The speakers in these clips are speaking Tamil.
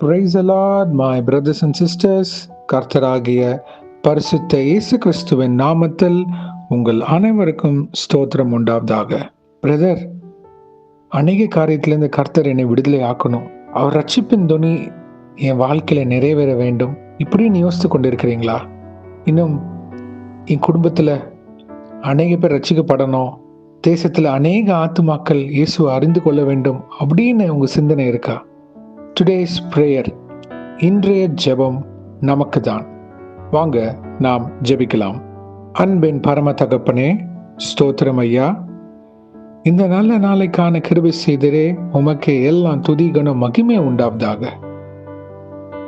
Praise the Lord, my brothers and sisters. கர்த்தராகிய பரிசுத்த இயேசு கிறிஸ்துவின் நாமத்தில் உங்கள் அனைவருக்கும் ஸ்தோத்திரம் உண்டாவதாக. பிரதர், அநேக காரியத்திலிருந்து கர்த்தர் என்னை விடுதலை ஆக்கணும், அவர் ரட்சிப்பின் துணி என் வாழ்க்கையில நிறைவேற வேண்டும், இப்படின்னு யோசித்து கொண்டிருக்கிறீங்களா? இன்னும் என் குடும்பத்தில் அநேக பேர் ரட்சிக்கப்படணும், தேசத்தில் அநேக ஆத்துமாக்கள் இயேசுவை அறிந்து கொள்ள வேண்டும் அப்படின்னு உங்கள் சிந்தனை இருக்கா? டுடேஸ் பிரேயர், இன்றைய ஜெபம் நமக்கு தான். வாங்க நாம் ஜெபிக்கலாம். அன்பின் பரம தகப்பனே, ஸ்தோத்திரம் ஐயா. இந்த நல்ல நாளைக்கான கிருபை செய்தரே, உமக்கே எல்லாம் துதி கனம் மகிமை உண்டாவதாக.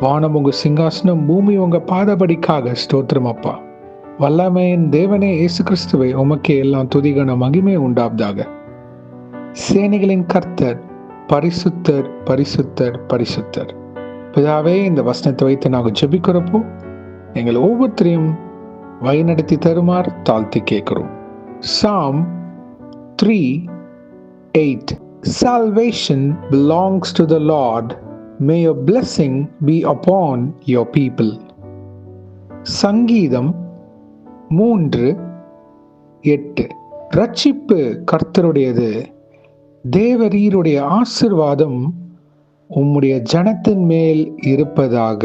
வானம் உங்க சிங்காசனம், பூமி உங்க பாதபடிக்காக. ஸ்தோத்திரம் அப்பா. வல்லமையின் தேவனே இயேசு கிறிஸ்துவை, உமக்கே எல்லாம் துதி கனம் மகிமை உண்டாவதாக. சேனைகளின் கர்த்தர் பரிசுத்தர் பரிசுத்தர் பரிசுத்தர். பிதாவே, இந்த வசனத்தை வைத்து நாங்கள் ஜெபிக்கிறப்போ எங்கள் ஒவ்வொருத்தரையும் வழிநடத்தி தருமாறு தாழ்த்தி கேட்கிறோம். Psalm 3:8. Salvation belongs to the Lord. May your blessing be upon your people. சங்கீதம் 3:8. ரட்சிப்பு கர்த்தருடையது, தேவரீருடைய ஆசீர்வாதம் உம்முடைய ஜனத்தின் மேல் இருப்பதாக.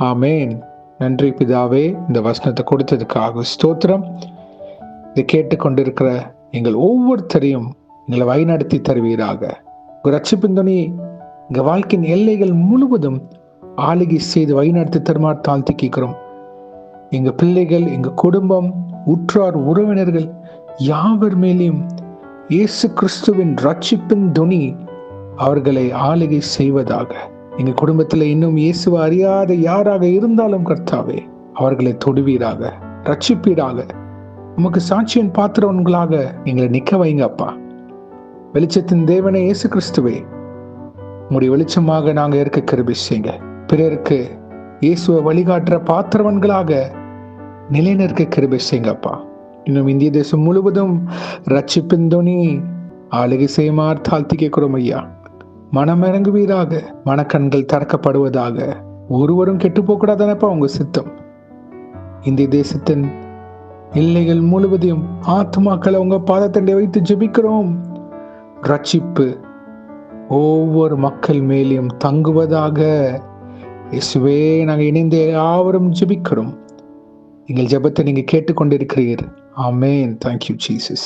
ஆமேன். நன்றி பிதாவே, இந்த வசனத்தை கொடுத்ததுக்காக ஸ்தோத்திரம். இதை கேட்டுக்கொண்டிருக்கிற எங்கள் ஒவ்வொருத்தரையும் எங்களை வழிநடத்தி தருவீராக. ரட்சிப்பின் துணி எங்கள் வாழ்க்கையின் எல்லைகள் முழுவதும் ஆளுகை செய்து வழிநடத்தி தருமாறு தாழ்த்தி கேட்கிறோம். எங்கள் பிள்ளைகள், எங்கள் குடும்பம், உற்றார் உறவினர்கள் யாவர் மேலேயும் இயேசு கிறிஸ்துவின் ரட்சிப்பின் துணி அவர்களை ஆளுகை செய்வதாக. எங்க குடும்பத்தில் இன்னும் இயேசுவை அறியாத யாராக இருந்தாலும் கர்த்தாவே, அவர்களை தொடுவீராக, ரட்சிப்பீராக. உமக்கு சாட்சியின் பாத்திரவன்களாக எங்களை நிக்க வைங்க அப்பா. வெளிச்சத்தின் தேவனே இயேசு கிறிஸ்துவே, உங்களுடைய வெளிச்சமாக நாங்கள் இருக்க கிருபை செய்யுங்க. பிறருக்கு இயேசுவை வழிகாட்டுற பாத்திரவன்களாக நிலைநிற்க கிருபை செய்யுங்க அப்பா. இன்னும் இந்திய தேசம் முழுவதும் ரட்சிப்பின் துணி ஆளுகை செய்யுமாறு தாழ்த்தி கேட்கிறோம் ஐயா. மனம் இறங்குவீராக, மனக்கண்கள் திறக்கப்படுவதாக. ஒருவரும் கெட்டு போகக்கூடாதானப்பா உங்க சித்தம். இந்திய தேசத்தின் எல்லைகள் முழுவதையும் ஆத்மாக்களை உங்க பாதத்தண்டை வைத்து ஜெபிக்கிறோம். ரட்சிப்பு ஒவ்வொரு மக்கள் மேலேயும் தங்குவதாக. இயேசுவே, நாங்கள் இணைந்து யாவரும் ஜெபிக்கிறோம். எங்கள் ஜெபத்தை நீங்க கேட்டுக்கொண்டிருக்கிறீர். ஆமேன். Thank you Jesus.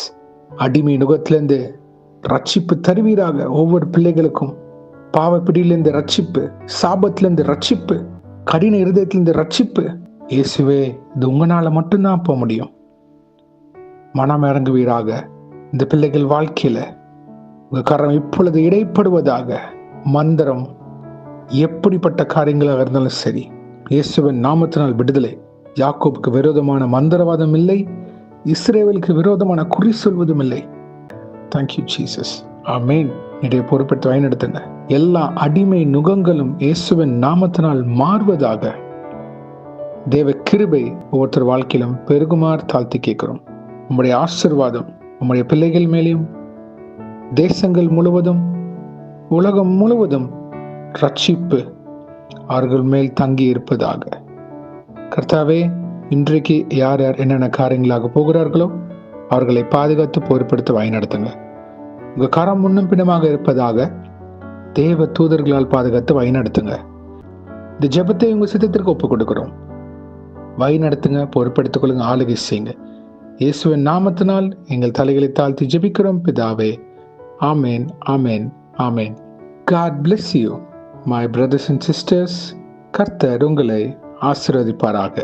அடிமை நுகத்திலிருந்து ரட்சிப்பு தருவீராக. ஒவ்வொரு பிள்ளைகளுக்கும் பாவப்பிடியிலிருந்து ரட்சிப்பு, சாபத்திலிருந்து ரட்சிப்பு, கடின இருதயத்திலிருந்து ரட்சிப்பு. இயேசுவே, இது உங்களால மட்டும்தான் போக முடியும். மனம் இறங்குவீராக. இந்த பிள்ளைகள் வாழ்க்கையில உங்க கரம் இப்பொழுது இடைப்படுவதாக. மந்திரம் எப்படிப்பட்ட காரியங்களாக இருந்தாலும் சரி, இயேசுவின் நாமத்தினால் விடுதலை. யாக்கோபுக்கு விரோதமான மந்திரவாதம் இல்லை, இஸ்ரேலுக்கு விரோதமான குறி சொல்வதும் இல்லை. Thank you Jesus. ஆமேன். இடைய பொறுப்பெடுத்து வழிநடத்துங்க. எல்லா அடிமை நுகங்களும் இயேசுவின் நாமத்தினால் மாறுவதாக. தேவ கிருபை ஒவ்வொருத்தர் வாழ்க்கையிலும் பெருகுமாறு தாழ்த்தி கேட்கிறோம். உம்முடைய ஆசீர்வாதம் உம்முடைய பிள்ளைகள் மேலேயும், தேசங்கள் முழுவதும், உலகம் முழுவதும் ரட்சிப்பு அவர்கள் மேல் தங்கி இருப்பதாக. கர்த்தாவே, இன்றைக்கு யார் யார் என்னென்ன காரியங்களாக போகிறார்களோ அவர்களை பாதுகாத்து பொறுப்படுத்த வழிநடத்துங்க. உங்க கரம் முன்னும் பின்னமாக இருப்பதாக. தேவ தூதர்களால் பாதுகாத்து வழிநடத்துங்க. இந்த ஜெபத்தை உங்க சித்தத்திற்கு ஒப்புக் கொடுக்கிறோம். வழிநடத்துங்க, பொறுப்படுத்திக் கொள்ளுங்க, ஆளுகை செய்யுங்க. இயேசுவின் நாமத்தினால் எங்கள் தலைகளை தாழ்த்தி ஜெபிக்கிறோம் பிதாவே. ஆமேன், ஆமேன், ஆமேன். God bless you, my brothers and sisters. கர்த்தர் உங்களை ஆசீர்வதிப்பாராக.